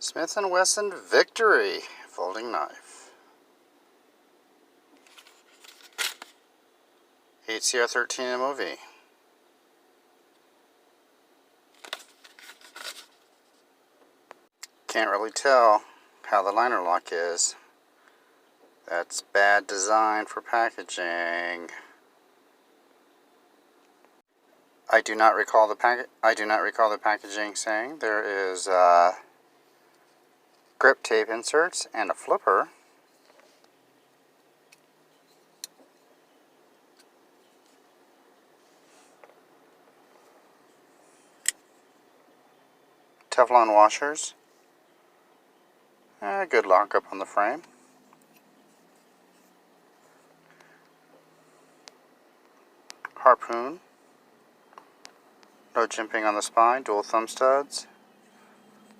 Smith & Wesson Victory folding knife. HCR13 MOV. Can't really tell how the liner lock is. That's bad design for packaging. I do not recall the packaging saying there is grip tape inserts and a flipper. Teflon washers. Good lockup on the frame. Harpoon. No jimping on the spine, dual thumb studs.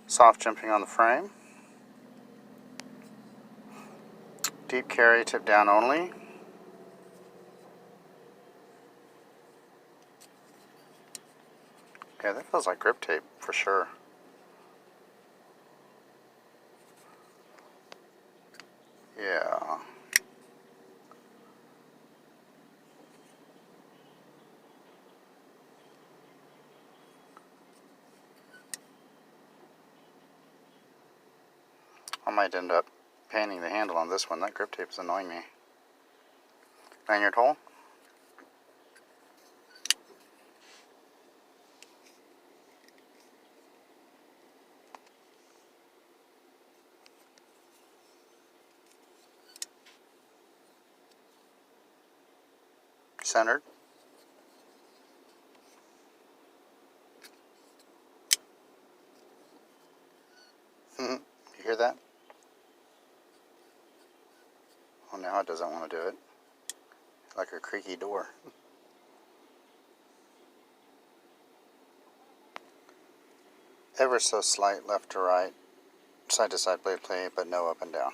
Soft jimping on the frame. Deep carry, tip down only. Yeah, that feels like grip tape for sure. Yeah. I might end up painting the handle on this one. That grip tape is annoying me. Lanyard hole. Centered. You hear that? Oh, now it doesn't want to do it. Like a creaky door. Ever so slight left to right, side to side blade play, but no up and down.